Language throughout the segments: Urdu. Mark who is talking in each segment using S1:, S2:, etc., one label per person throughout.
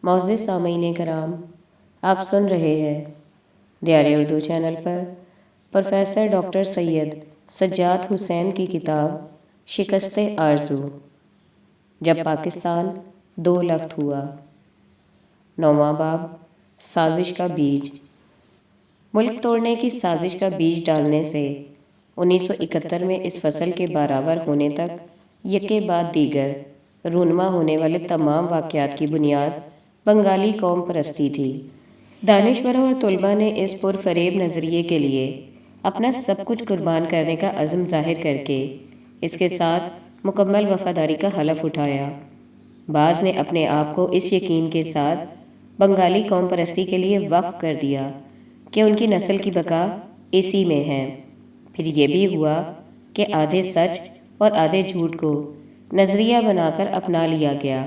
S1: معزز سامعین کرام، آپ سن رہے ہیں دیار اردو چینل پر پروفیسر ڈاکٹر سید سجاد حسین کی کتاب شکست آرزو، جب پاکستان دو لخت ہوا۔ 9واں باب، سازش کا بیج۔ ملک توڑنے کی سازش کا بیج ڈالنے سے 1971 میں اس فصل کے بارآور ہونے تک یکے بعد دیگر رونما ہونے والے تمام واقعات کی بنیاد بنگالی قوم پرستی تھی۔ دانشوروں اور طلباء نے اس پرفریب نظریے کے لیے اپنا سب کچھ قربان کرنے کا عزم ظاہر کر کے اس کے ساتھ مکمل وفاداری کا حلف اٹھایا۔ بعض نے اپنے آپ کو اس یقین کے ساتھ بنگالی قوم پرستی کے لیے وقف کر دیا کہ ان کی نسل کی بقا اسی میں ہے۔ پھر یہ بھی ہوا کہ آدھے سچ اور آدھے جھوٹ کو نظریہ بنا کر اپنا لیا گیا۔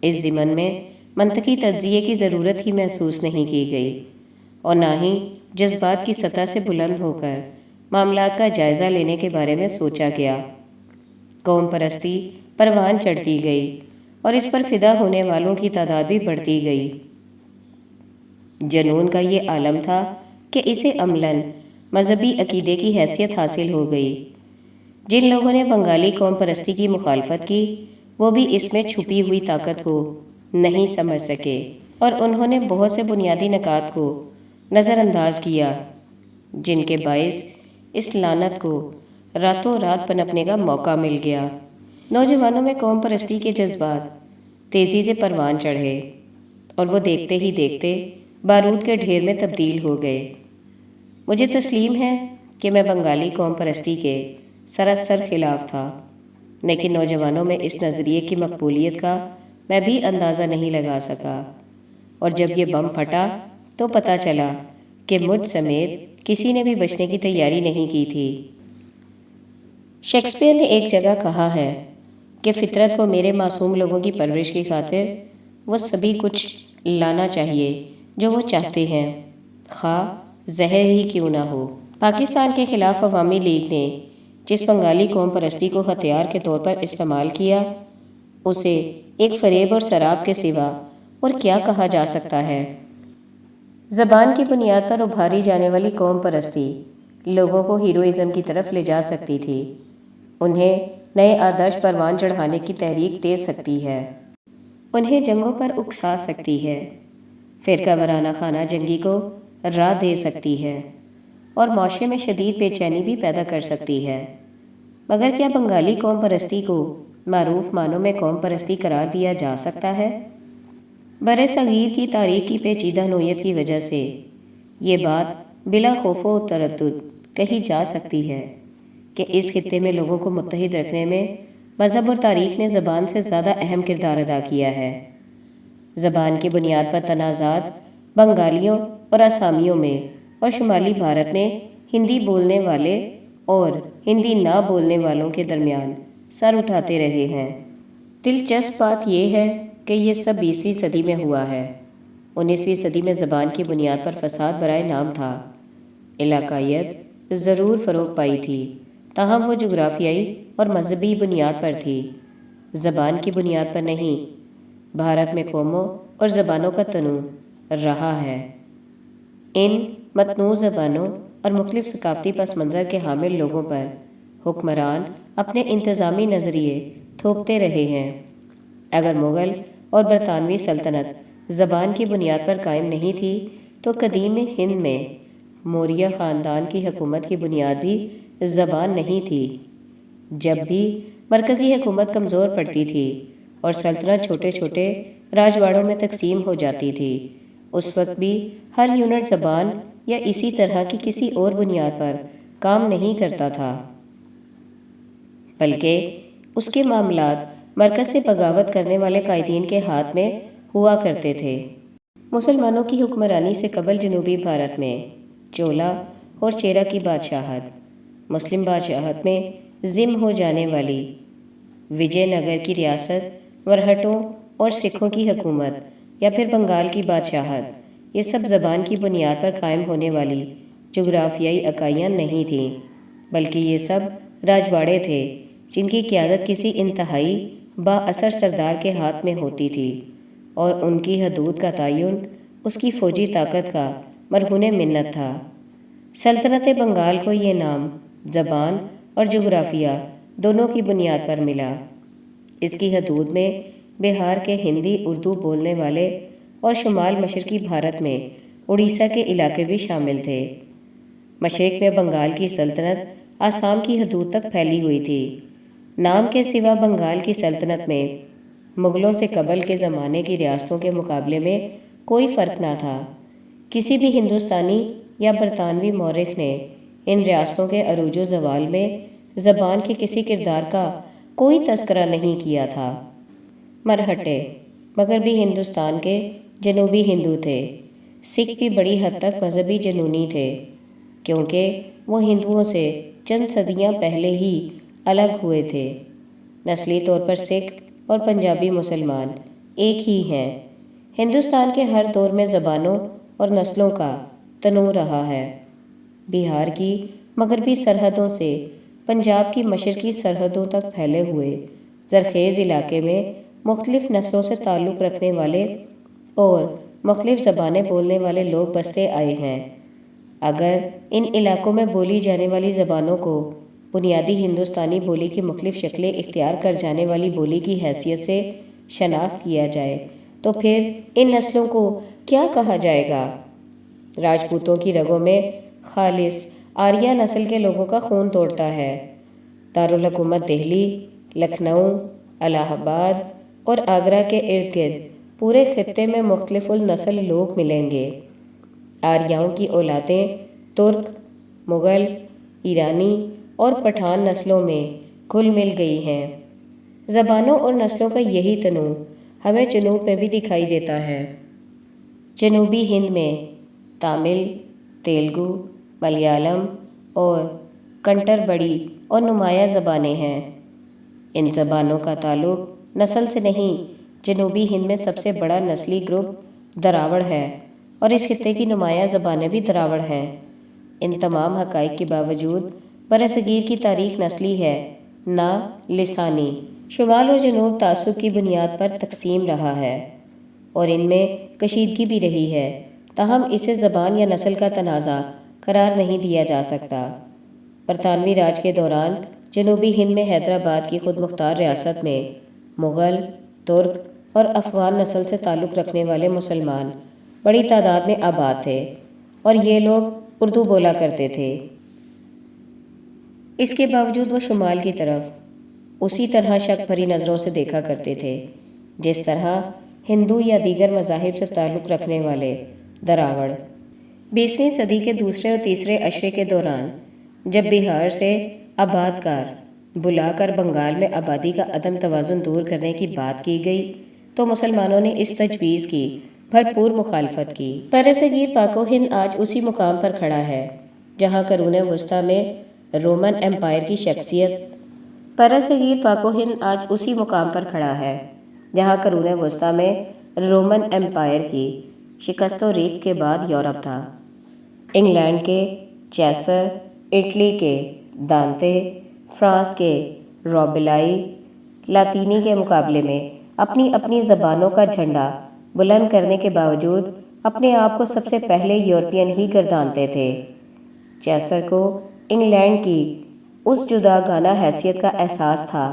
S1: اس ضمن میں منطقی تجزیے کی ضرورت ہی محسوس نہیں کی گئی اور نہ ہی جذبات کی سطح سے بلند ہو کر معاملات کا جائزہ لینے کے بارے میں سوچا گیا۔ قوم پرستی پروان چڑھتی گئی اور اس پر فدا ہونے والوں کی تعداد بھی بڑھتی گئی۔ جنون کا یہ عالم تھا کہ اسے عملاً مذہبی عقیدے کی حیثیت حاصل ہو گئی۔ جن لوگوں نے بنگالی قوم پرستی کی مخالفت کی وہ بھی اس میں چھپی ہوئی طاقت کو نہیں سمجھ سکے اور انہوں نے بہت سے بنیادی نکات کو نظر انداز کیا جن کے باعث اس لعنت کو راتوں رات پنپنے کا موقع مل گیا۔ نوجوانوں میں قوم پرستی کے جذبات تیزی سے پروان چڑھے اور وہ دیکھتے ہی دیکھتے بارود کے ڈھیر میں تبدیل ہو گئے۔ مجھے تسلیم ہے کہ میں بنگالی قوم پرستی کے سراسر خلاف تھا، لیکن نوجوانوں میں اس نظریے کی مقبولیت کا میں بھی اندازہ نہیں لگا سکا، اور جب یہ بم پھٹا تو پتہ چلا کہ مجھ سمیت کسی نے بھی بچنے کی تیاری نہیں کی تھی۔ شیکسپیئر نے ایک جگہ کہا ہے کہ فطرت کو میرے معصوم لوگوں کی پرورش کی خاطر وہ سبھی کچھ لانا چاہیے جو وہ چاہتے ہیں، خواہ زہر ہی کیوں نہ ہو۔ پاکستان کے خلاف عوامی لیگ نے جس بنگالی قوم پرستی کو ہتھیار کے طور پر استعمال کیا اسے ایک فریب اور سراب کے سوا اور کیا کہا جا سکتا ہے۔ زبان کی بنیاد پر ابھاری جانے والی قوم پرستی لوگوں کو ہیروئزم کی طرف لے جا سکتی تھی، انہیں نئے آدرش پروان چڑھانے کی تحریک دے سکتی ہے، انہیں جنگوں پر اکسا سکتی ہے، فرقہ وارانہ خانہ جنگی کو راہ دے سکتی ہے اور معاشرے میں شدید بے چینی بھی پیدا کر سکتی ہے۔ مگر کیا بنگالی قوم پرستی کو معروف معنوں میں قوم پرستی قرار دیا جا سکتا ہے؟ برِ صغیر کی تاریخ کی پیچیدہ نوعیت کی وجہ سے یہ بات بلا خوف و تردد کہی جا سکتی ہے کہ اس خطے میں لوگوں کو متحد رکھنے میں مذہب اور تاریخ نے زبان سے زیادہ اہم کردار ادا کیا ہے۔ زبان کی بنیاد پر تنازعات بنگالیوں اور آسامیوں میں اور شمالی بھارت میں ہندی بولنے والے اور ہندی نہ بولنے والوں کے درمیان سر اٹھاتے رہے ہیں۔ دلچسپ بات یہ ہے کہ یہ سب 20ویں صدی میں ہوا ہے۔ 19ویں صدی میں زبان کی بنیاد پر فساد برائے نام تھا۔ علاقائیت ضرور فروغ پائی تھی، تاہم وہ جغرافیائی اور مذہبی بنیاد پر تھی، زبان کی بنیاد پر نہیں۔ بھارت میں قوموں اور زبانوں کا تنوع رہا ہے۔ ان متنوع زبانوں اور مختلف ثقافتی پس منظر کے حامل لوگوں پر حکمران اپنے انتظامی نظریے تھوپتے رہے ہیں۔ اگر مغل اور برطانوی سلطنت زبان کی بنیاد پر قائم نہیں تھی تو قدیم ہند میں موریہ خاندان کی حکومت کی بنیاد بھی زبان نہیں تھی۔ جب بھی مرکزی حکومت کمزور پڑتی تھی اور سلطنت چھوٹے چھوٹے راجواڑوں میں تقسیم ہو جاتی تھی، اس وقت بھی ہر یونٹ زبان یا اسی طرح کی کسی اور بنیاد پر کام نہیں کرتا تھا، بلکہ اس کے معاملات مرکز سے بغاوت کرنے والے قائدین کے ہاتھ میں ہوا کرتے تھے۔ مسلمانوں کی حکمرانی سے قبل جنوبی بھارت میں چولا اور چیرا کی بادشاہت، مسلم بادشاہت میں ضم ہو جانے والی وجے نگر کی ریاست، مرہٹوں اور سکھوں کی حکومت یا پھر بنگال کی بادشاہت، یہ سب زبان کی بنیاد پر قائم ہونے والی جغرافیائی اکائیاں نہیں تھیں، بلکہ یہ سب راجواڑے تھے جن کی قیادت کسی انتہائی با اثر سردار کے ہاتھ میں ہوتی تھی اور ان کی حدود کا تعین اس کی فوجی طاقت کا مرہون منت تھا۔ سلطنت بنگال کو یہ نام زبان اور جغرافیہ دونوں کی بنیاد پر ملا۔ اس کی حدود میں بہار کے ہندی اردو بولنے والے اور شمال مشرقی بھارت میں اڑیسہ کے علاقے بھی شامل تھے۔ مشرق میں بنگال کی سلطنت آسام کی حدود تک پھیلی ہوئی تھی۔ نام کے سوا بنگال کی سلطنت میں مغلوں سے قبل کے زمانے کی ریاستوں کے مقابلے میں کوئی فرق نہ تھا۔ کسی بھی ہندوستانی یا برطانوی مورخ نے ان ریاستوں کے عروج و زوال میں زبان کے کسی کردار کا کوئی تذکرہ نہیں کیا تھا۔ مرہٹے مغربی ہندوستان کے جنوبی ہندو تھے۔ سکھ بھی بڑی حد تک مذہبی جنونی تھے، کیونکہ وہ ہندوؤں سے چند صدیاں پہلے ہی الگ ہوئے تھے۔ نسلی طور پر سکھ اور پنجابی مسلمان ایک ہی ہیں۔ ہندوستان کے ہر دور میں زبانوں اور نسلوں کا تنوع رہا ہے۔ بہار کی مغربی سرحدوں سے پنجاب کی مشرقی سرحدوں تک پھیلے ہوئے زرخیز علاقے میں مختلف نسلوں سے تعلق رکھنے والے اور مختلف زبانیں بولنے والے لوگ بستے آئے ہیں۔ اگر ان علاقوں میں بولی جانے والی زبانوں کو بنیادی ہندوستانی بولی کی مختلف شکلیں اختیار کر جانے والی بولی کی حیثیت سے شناخت کیا جائے تو پھر ان نسلوں کو کیا کہا جائے گا؟ راجپوتوں کی رگوں میں خالص آریہ نسل کے لوگوں کا خون دوڑتا ہے۔ دارالحکومت دہلی، لکھنؤ، الہ آباد اور آگرہ کے ارد گرد پورے خطے میں مختلف النسل لوگ ملیں گے۔ آریاؤں کی اولادیں ترک، مغل، ایرانی اور پٹھان نسلوں میں گھل مل گئی ہیں۔ زبانوں اور نسلوں کا یہی تنوع ہمیں جنوب میں بھی دکھائی دیتا ہے۔ جنوبی ہند میں تامل، تیلگو، ملیالم اور کنٹر بڑی اور نمایاں زبانیں ہیں۔ ان زبانوں کا تعلق نسل سے نہیں، جنوبی ہند میں سب سے بڑا نسلی گروپ دراوڑ ہے اور اس خطے کی نمایاں زبانیں بھی دراوڑ ہیں۔ ان تمام حقائق کے باوجود برصغیر کی تاریخ نسلی ہے، نہ لسانی۔ شمال اور جنوب تعصب کی بنیاد پر تقسیم رہا ہے اور ان میں کشیدگی بھی رہی ہے، تاہم اسے زبان یا نسل کا تنازع قرار نہیں دیا جا سکتا۔ برطانوی راج کے دوران جنوبی ہند میں حیدرآباد کی خود مختار ریاست میں مغل، ترک اور افغان نسل سے تعلق رکھنے والے مسلمان بڑی تعداد میں آباد تھے اور یہ لوگ اردو بولا کرتے تھے۔ اس کے باوجود وہ شمال کی طرف اسی طرح شک بھری نظروں سے دیکھا کرتے تھے جس طرح ہندو یا دیگر مذاہب سے تعلق رکھنے والے دراوڑ۔ 20ویں صدی کے دوسرے اور تیسرے عشرے کے دوران جب بہار سے آباد کار بلا کر بنگال میں آبادی کا عدم توازن دور کرنے کی بات کی گئی تو مسلمانوں نے اس تجویز کی بھرپور مخالفت کی۔ برصغیر پاک و ہند آج اسی مقام پر کھڑا ہے جہاں قرون وسطیٰ میں رومن امپائر کی شخصیت برصغیر پاک و ہند آج اسی مقام پر کھڑا ہے جہاں قرون وسطیٰ میں رومن امپائر کی شکست و ریخت کے بعد یورپ تھا۔ انگلینڈ کے چیسر، اٹلی کے دانتے، فرانس کے رابیلائی لاطینی کے مقابلے میں اپنی اپنی زبانوں کا جھنڈا بلند کرنے کے باوجود اپنے آپ کو سب سے پہلے یورپین ہی گردانتے تھے۔ چیسر کو انگلینڈ کی اس جداگانہ حیثیت کا احساس تھا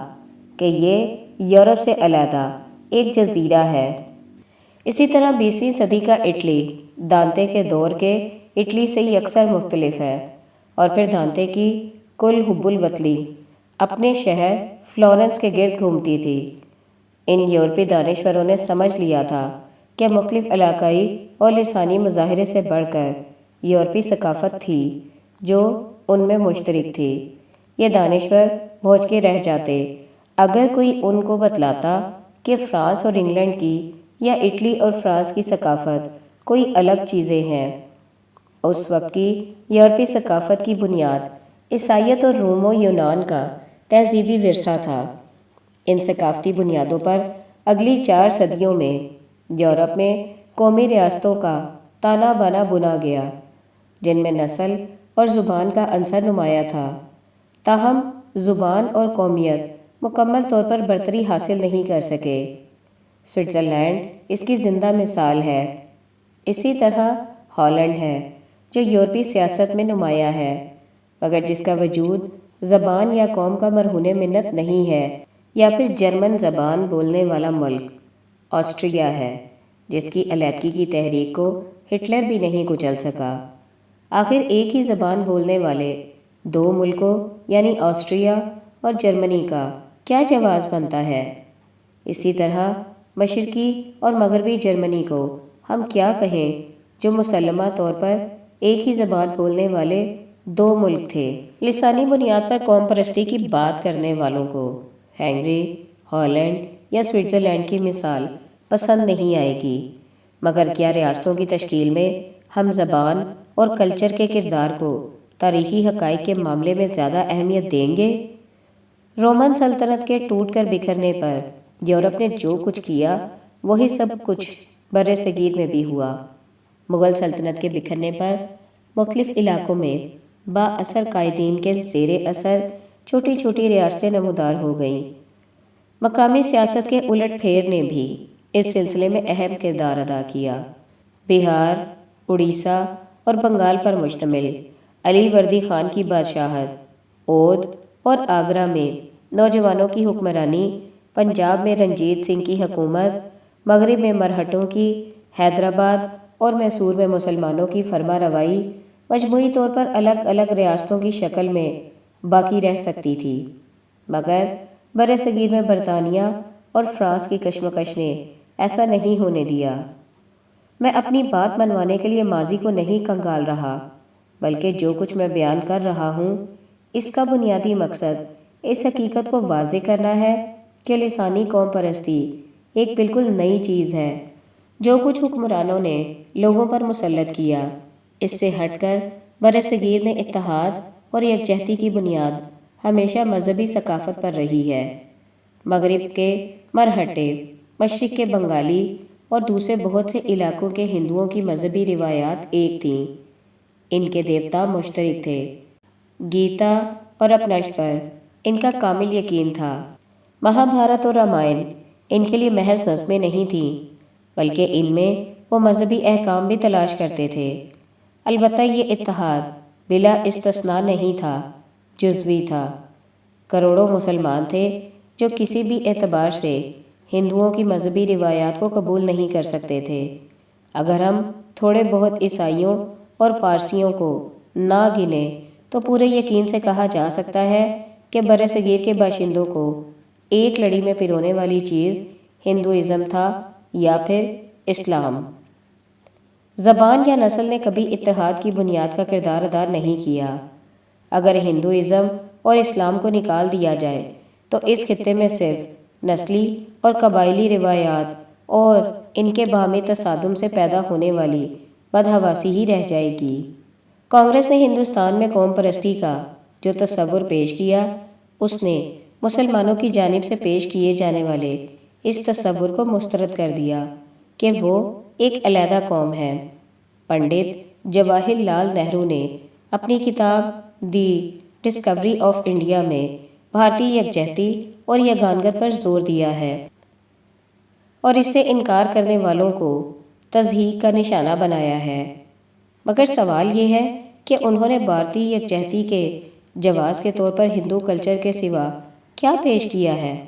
S1: کہ یہ یورپ سے علیحدہ ایک جزیرہ ہے۔ اسی طرح 20ویں صدی کا اٹلی دانتے کے دور کے اٹلی سے یکسر مختلف ہے، اور پھر دانتے کی کل حب الوطنی اپنے شہر فلورنس کے گرد گھومتی تھی۔ ان یورپی دانشوروں نے سمجھ لیا تھا کہ مختلف علاقائی اور لسانی مظاہرے سے بڑھ کر یورپی ثقافت تھی جو ان میں مشترک تھی۔ یہ دانشور بھونج کے رہ جاتے اگر کوئی ان کو بتلاتا کہ فرانس اور انگلینڈ کی یا اٹلی اور فرانس کی ثقافت کوئی الگ چیزیں ہیں۔ اس وقت کی یورپی ثقافت کی بنیاد عیسائیت اور روم و یونان کا تہذیبی ورثہ تھا۔ ان ثقافتی بنیادوں پر اگلی 4 صدیوں میں یورپ میں قومی ریاستوں کا تانا بانا بنا گیا جن میں نسل اور زبان کا عنصر نمایاں تھا، تاہم زبان اور قومیت مکمل طور پر برتری حاصل نہیں کر سکے۔ سوئٹزرلینڈ اس کی زندہ مثال ہے۔ اسی طرح ہالینڈ ہے جو یورپی سیاست میں نمایاں ہے، مگر جس کا وجود زبان یا قوم کا مرہون منت نہیں ہے۔ یا پھر جرمن زبان بولنے والا ملک آسٹریا ہے، جس کی علیحدگی کی تحریک کو ہٹلر بھی نہیں کچل سکا۔ آخر ایک ہی زبان بولنے والے دو ملکوں یعنی آسٹریا اور جرمنی کا کیا جواز بنتا ہے؟ اسی طرح مشرقی اور مغربی جرمنی کو ہم کیا کہیں جو مسلمہ طور پر ایک ہی زبان بولنے والے دو ملک تھے۔ لسانی بنیاد پر قوم پرستی کی بات کرنے والوں کو ہنگری، ہالینڈ یا سوئٹزرلینڈ کی مثال پسند نہیں آئے گی، مگر کیا ریاستوں کی تشکیل میں ہم زبان اور کلچر کے کردار کو تاریخی حقائق کے معاملے میں زیادہ اہمیت دیں گے؟ رومن سلطنت کے ٹوٹ کر بکھرنے پر یورپ نے جو کچھ کیا وہی سب کچھ بر صغیر میں بھی ہوا۔ مغل سلطنت کے بکھرنے پر مختلف علاقوں میں با اثر قائدین کے زیر اثر چھوٹی چھوٹی ریاستیں نمودار ہو گئیں۔ مقامی سیاست کے الٹ پھیر نے بھی اس سلسلے میں اہم کردار ادا کیا۔ بہار، اڑیسہ اور بنگال پر مشتمل علی وردی خان کی بادشاہت، اودھ اور آگرہ میں نوجوانوں کی حکمرانی، پنجاب میں رنجیت سنگھ کی حکومت، مغرب میں مرہٹوں کی، حیدرآباد اور میسور میں مسلمانوں کی فرما روائی مجموعی طور پر الگ الگ ریاستوں کی شکل میں باقی رہ سکتی تھی، مگر بر صغیر میں برطانیہ اور فرانس کی کشمکش نے ایسا نہیں ہونے دیا۔ میں اپنی بات منوانے کے لیے ماضی کو نہیں کنگال رہا، بلکہ جو کچھ میں بیان کر رہا ہوں اس کا بنیادی مقصد اس حقیقت کو واضح کرنا ہے کہ لسانی قوم پرستی ایک بالکل نئی چیز ہے۔ جو کچھ حکمرانوں نے لوگوں پر مسلط کیا، اس سے ہٹ کر بر صغیر میں اتحاد اور یکجہتی کی بنیاد ہمیشہ مذہبی ثقافت پر رہی ہے۔ مغرب کے مرہٹے، مشرق کے بنگالی اور دوسرے بہت سے علاقوں کے ہندوؤں کی مذہبی روایات ایک تھیں۔ ان کے دیوتا مشترک تھے۔ گیتا اور اپنشد پر ان کا کامل یقین تھا۔ مہابھارت اور رامائن ان کے لیے محض نظمیں نہیں تھیں، بلکہ ان میں وہ مذہبی احکام بھی تلاش کرتے تھے۔ البتہ یہ اتحاد بلا استثناء نہیں تھا، جزوی تھا۔ کروڑوں مسلمان تھے جو کسی بھی اعتبار سے ہندوؤں کی مذہبی روایات کو قبول نہیں کر سکتے تھے۔ اگر ہم تھوڑے بہت عیسائیوں اور پارسیوں کو نہ گنیں تو پورے یقین سے کہا جا سکتا ہے کہ بر صغیر کے باشندوں کو ایک لڑی میں پرونے والی چیز ہندوازم تھا یا پھر اسلام۔ زبان یا نسل نے کبھی اتحاد کی بنیاد کا کردار ادا نہیں کیا۔ اگر ہندوازم اور اسلام کو نکال دیا جائے تو اس خطے میں صرف نسلی اور قبائلی روایات اور ان کے باہمی تصادم سے پیدا ہونے والی بدحواسی ہی رہ جائے گی۔ کانگریس نے ہندوستان میں قوم پرستی کا جو تصور پیش کیا، اس نے مسلمانوں کی جانب سے پیش کیے جانے والے اس تصور کو مسترد کر دیا کہ وہ ایک علیحدہ قوم ہے۔ پنڈت جواہر لال نہرو نے اپنی کتاب دی ڈسکوری آف انڈیا میں بھارتی یکجہتی اور یگانگت پر زور دیا ہے اور اس سے انکار کرنے والوں کو تضحیک کا نشانہ بنایا ہے۔ مگر سوال یہ ہے کہ انہوں نے بھارتی یکجہتی کے جواز کے طور پر ہندو کلچر کے سوا کیا پیش کیا ہے؟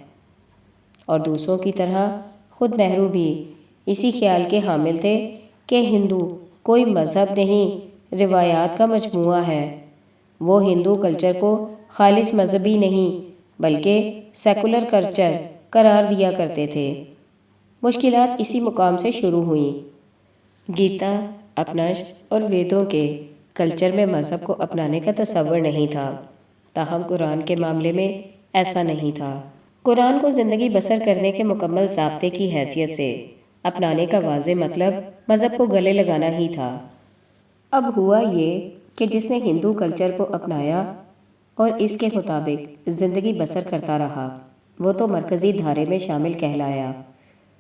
S1: اور دوسروں کی طرح خود نہرو بھی اسی خیال کے حامل تھے کہ ہندو کوئی مذہب نہیں، روایات کا مجموعہ ہے۔ وہ ہندو کلچر کو خالص مذہبی نہیں بلکہ سیکولر کلچر قرار دیا کرتے تھے۔ مشکلات اسی مقام سے شروع ہوئیں۔ گیتا، اپنشد اور ویدوں کے کلچر میں مذہب کو اپنانے کا تصور نہیں تھا، تاہم قرآن کے معاملے میں ایسا نہیں تھا۔ قرآن کو زندگی بسر کرنے کے مکمل ضابطے کی حیثیت سے اپنانے کا واضح مطلب مذہب کو گلے لگانا ہی تھا۔ اب ہوا یہ کہ جس نے ہندو کلچر کو اپنایا اور اس کے مطابق زندگی بسر کرتا رہا، وہ تو مرکزی دھارے میں شامل کہلایا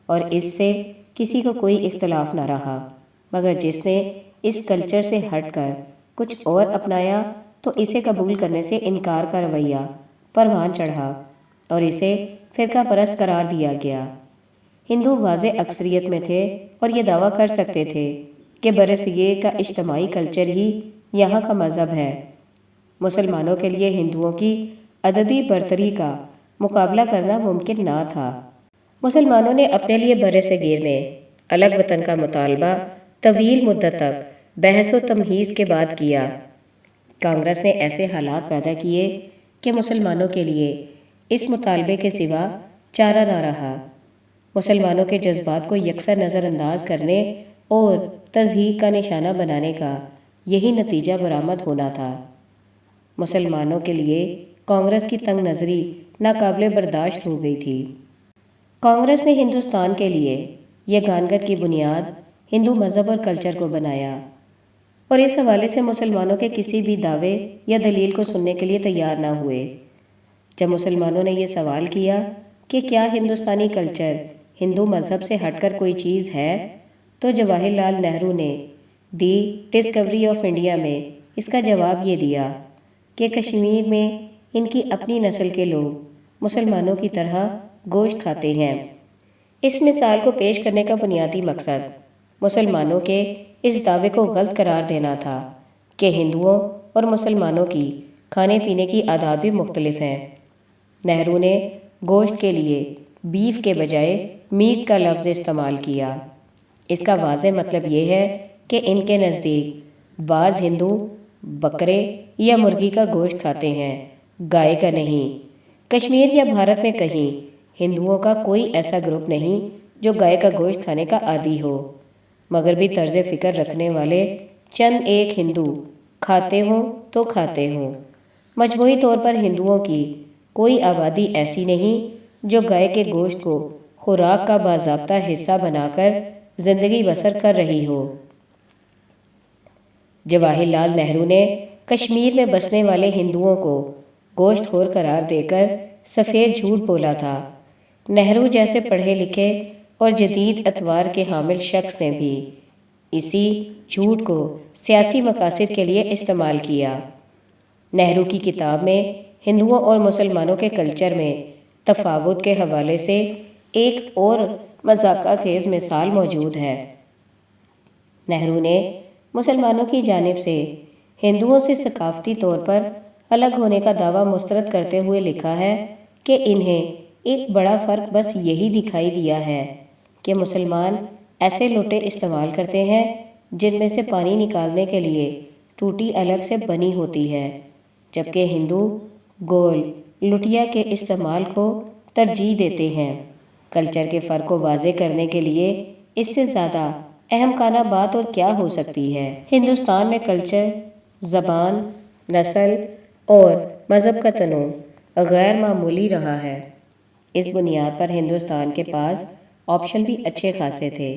S1: اور اس سے کسی کو کوئی اختلاف نہ رہا، مگر جس نے اس کلچر سے ہٹ کر کچھ اور اپنایا تو اسے قبول کرنے سے انکار کا رویہ پروان چڑھا اور اسے فرقہ پرست قرار دیا گیا۔ ہندو واضح اکثریت میں تھے اور یہ دعویٰ کر سکتے تھے کہ برصغیر کا اجتماعی کلچر ہی یہاں کا مذہب ہے۔ مسلمانوں کے لیے ہندوؤں کی عددی برتری کا مقابلہ کرنا ممکن نہ تھا۔ مسلمانوں نے اپنے لیے برصغیر میں الگ وطن کا مطالبہ طویل مدت تک بحث و تمہیز کے بعد کیا۔ کانگریس نے ایسے حالات پیدا کیے کہ مسلمانوں کے لیے اس مطالبے کے سوا چارہ نہ رہا۔ مسلمانوں کے جذبات کو یکساں نظر انداز کرنے اور تضحیک کا نشانہ بنانے کا یہی نتیجہ برآمد ہونا تھا۔ مسلمانوں کے لیے کانگریس کی تنگ نظری ناقابل برداشت ہو گئی تھی۔ کانگریس نے ہندوستان کے لیے یہ گانگت کی بنیاد ہندو مذہب اور کلچر کو بنایا، اور اس حوالے سے مسلمانوں کے کسی بھی دعوے یا دلیل کو سننے کے لیے تیار نہ ہوئے۔ جب مسلمانوں نے یہ سوال کیا کہ کیا ہندوستانی کلچر ہندو مذہب سے ہٹ کر کوئی چیز ہے، تو جواہر لال نہرو نے دی ڈسکوری آف انڈیا میں اس کا جواب یہ دیا کہ کشمیر میں ان کی اپنی نسل کے لوگ مسلمانوں کی طرح گوشت کھاتے ہیں۔ اس مثال کو پیش کرنے کا بنیادی مقصد مسلمانوں کے اس دعوے کو غلط قرار دینا تھا کہ ہندوؤں اور مسلمانوں کی کھانے پینے کی عادات بھی مختلف ہیں۔ نہرو نے گوشت کے لیے بیف کے بجائے میٹ کا لفظ استعمال کیا۔ اس کا واضح مطلب یہ ہے کہ ان کے نزدیک بعض ہندو بکرے یا مرغی کا گوشت کھاتے ہیں، گائے کا نہیں۔ کشمیر یا بھارت میں کہیں ہندوؤں کا کوئی ایسا گروپ نہیں جو گائے کا گوشت کھانے کا عادی ہو۔ مغربی طرز فکر رکھنے والے چند ایک ہندو کھاتے ہوں تو کھاتے ہوں۔ مجموعی طور پر ہندوؤں کی کوئی آبادی ایسی نہیں جو گائے کے گوشت کو خوراک کا باضابطہ حصہ بنا کر زندگی بسر کر رہی ہو۔ جواہر لال نہرو نے کشمیر میں بسنے والے ہندوؤں کو گوشت خور قرار دے کر سفید جھوٹ بولا تھا۔ نہرو جیسے پڑھے لکھے اور جدید اطوار کے حامل شخص نے بھی اسی جھوٹ کو سیاسی مقاصد کے لیے استعمال کیا۔ نہرو کی کتاب میں ہندوؤں اور مسلمانوں کے کلچر میں تفاوت کے حوالے سے ایک اور مذاقہ خیز مثال موجود ہے۔ نہرو نے مسلمانوں کی جانب سے ہندوؤں سے ثقافتی طور پر الگ ہونے کا دعویٰ مسترد کرتے ہوئے لکھا ہے کہ انہیں ایک بڑا فرق بس یہی دکھائی دیا ہے کہ مسلمان ایسے لوٹے استعمال کرتے ہیں جن میں سے پانی نکالنے کے لیے ٹوٹی الگ سے بنی ہوتی ہے، جبکہ ہندو گول لٹیا کے استعمال کو ترجیح دیتے ہیں۔ کلچر کے فرق کو واضح کرنے کے لیے اس سے زیادہ اہم کانہ بات اور کیا ہو سکتی ہے۔ ہندوستان میں کلچر، زبان، نسل اور مذہب کا تنوع غیر معمولی رہا ہے۔ اس بنیاد پر ہندوستان کے پاس آپشن بھی اچھے خاصے تھے۔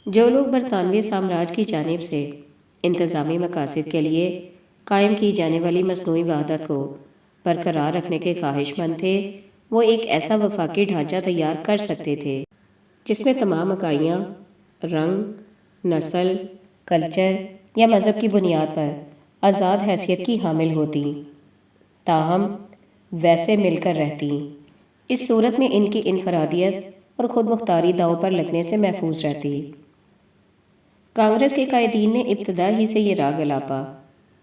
S1: جو لوگ برطانوی سامراج کی جانب سے انتظامی مقاصد کے لیے قائم کی جانے والی مصنوعی وحدت کو برقرار رکھنے کے خواہش مند تھے، وہ ایک ایسا وفاقی ڈھانچہ تیار کر سکتے تھے جس میں تمام اکائیاں رنگ، نسل، کلچر یا مذہب کی بنیاد پر آزاد حیثیت کی حامل ہوتی، تاہم ویسے مل کر رہتی۔ اس صورت میں ان کی انفرادیت اور خود مختاری داؤ پر لگنے سے محفوظ رہتی۔ کانگریس کے قائدین نے ابتدا ہی سے یہ راگ الاپا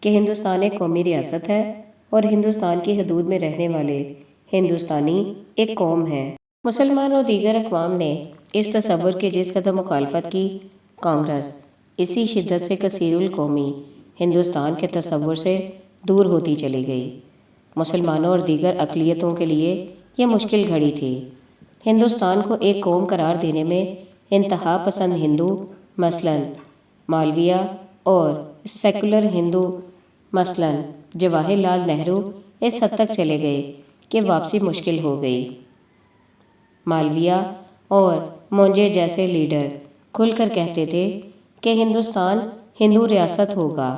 S1: کہ ہندوستان ایک قومی ریاست ہے اور ہندوستان کی حدود میں رہنے والے ہندوستانی ایک قوم ہیں۔ مسلمان اور دیگر اقوام نے اس تصور کے جس قدر مخالفت کی، کانگریس اسی شدت سے کثیر القومی ہندوستان کے تصور سے دور ہوتی چلی گئی۔ مسلمانوں اور دیگر اقلیتوں کے لیے یہ مشکل گھڑی تھی۔ ہندوستان کو ایک قوم قرار دینے میں انتہا پسند ہندو مثلاً مالویہ اور سیکولر ہندو مثلاً جواہر لال نہرو اس حد تک چلے گئے کہ واپسی مشکل ہو گئی۔ مالویہ اور مونجے جیسے لیڈر کھل کر کہتے تھے کہ ہندوستان ہندو ریاست ہوگا،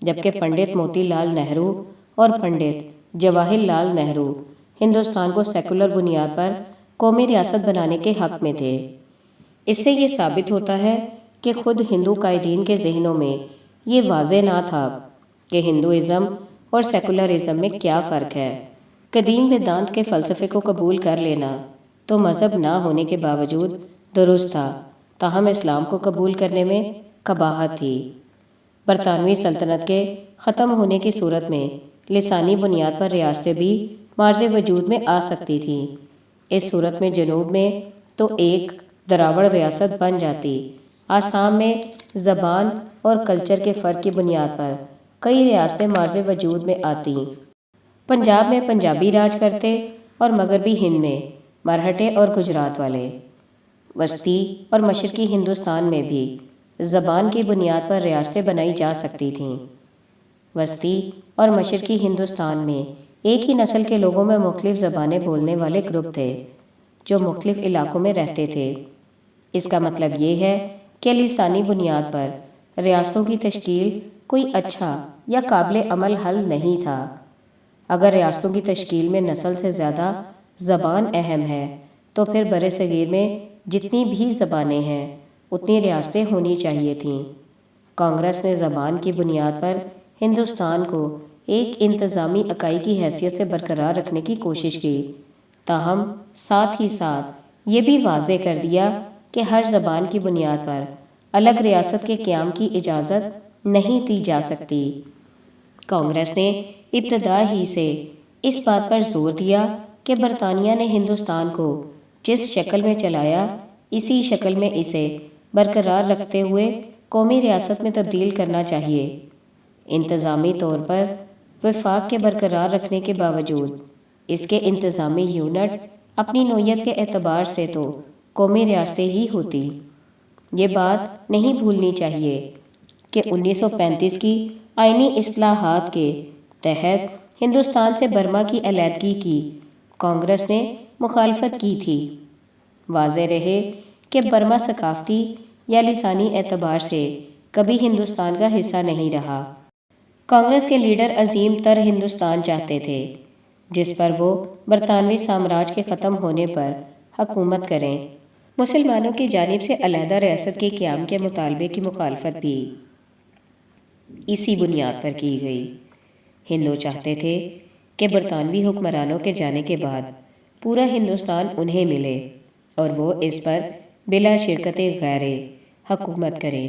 S1: جبکہ پنڈت موتی لال نہرو اور پنڈت جواہر لال نہرو ہندوستان کو سیکولر بنیاد پر قومی ریاست بنانے کے حق میں تھے۔ اس سے یہ ثابت ہوتا ہے کہ خود ہندو قائدین کے ذہنوں میں یہ واضح نہ تھا کہ ہندوازم اور سیکولرزم میں کیا فرق ہے۔ قدیم ویدانت کے فلسفے کو قبول کر لینا تو مذہب نہ ہونے کے باوجود درست تھا، تاہم اسلام کو قبول کرنے میں قباحت تھی۔ برطانوی سلطنت کے ختم ہونے کی صورت میں لسانی بنیاد پر ریاستیں بھی معرض وجود میں آ سکتی تھیں۔ اس صورت میں جنوب میں تو ایک دراوڑ ریاست بن جاتی، آسام میں زبان اور کلچر کے فرق کی بنیاد پر کئی ریاستیں معرض وجود میں آتیں۔ پنجاب میں پنجابی راج کرتے اور مغربی ہند میں مرہٹے اور گجرات والے۔ وسطی اور مشرقی ہندوستان میں بھی زبان کی بنیاد پر ریاستیں بنائی جا سکتی تھیں۔ وسطی اور مشرقی ہندوستان میں ایک ہی نسل کے لوگوں میں مختلف زبانیں بولنے والے گروپ تھے جو مختلف علاقوں میں رہتے تھے۔ اس کا مطلب یہ ہے کہ لسانی بنیاد پر ریاستوں کی تشکیل کوئی اچھا یا قابل عمل حل نہیں تھا۔ اگر ریاستوں کی تشکیل میں نسل سے زیادہ زبان اہم ہے تو پھر برصغیر میں جتنی بھی زبانیں ہیں اتنی ریاستیں ہونی چاہیے تھیں۔ کانگریس نے زبان کی بنیاد پر ہندوستان کو ایک انتظامی اکائی کی حیثیت سے برقرار رکھنے کی کوشش کی، تاہم ساتھ ہی ساتھ یہ بھی واضح کر دیا کہ ہر زبان کی بنیاد پر الگ ریاست کے قیام کی اجازت نہیں دی جا سکتی۔ کانگریس نے ابتدا ہی سے اس بات پر زور دیا کہ برطانیہ نے ہندوستان کو جس شکل میں چلایا اسی شکل میں اسے برقرار رکھتے ہوئے قومی ریاست میں تبدیل کرنا چاہیے۔ انتظامی طور پر وفاق کے برقرار رکھنے کے باوجود اس کے انتظامی یونٹ اپنی نوعیت کے اعتبار سے تو قومی ریاستیں ہی ہوتی۔ یہ بات نہیں بھولنی چاہیے کہ 1935 کی آئینی اصلاحات کے تحت ہندوستان سے برما کی علیحدگی کی کانگریس نے مخالفت کی تھی۔ واضح رہے کہ برما ثقافتی یا لسانی اعتبار سے کبھی ہندوستان کا حصہ نہیں رہا۔ کانگریس کے لیڈر عظیم تر ہندوستان چاہتے تھے جس پر وہ برطانوی سامراج کے ختم ہونے پر حکومت کریں۔ مسلمانوں کی جانب سے علیحدہ ریاست کے قیام کے مطالبے کی مخالفت بھی اسی بنیاد پر کی گئی۔ ہندو چاہتے تھے کہ برطانوی حکمرانوں کے جانے کے بعد پورا ہندوستان انہیں ملے اور وہ اس پر بلا شرکت غیرے حکومت کریں۔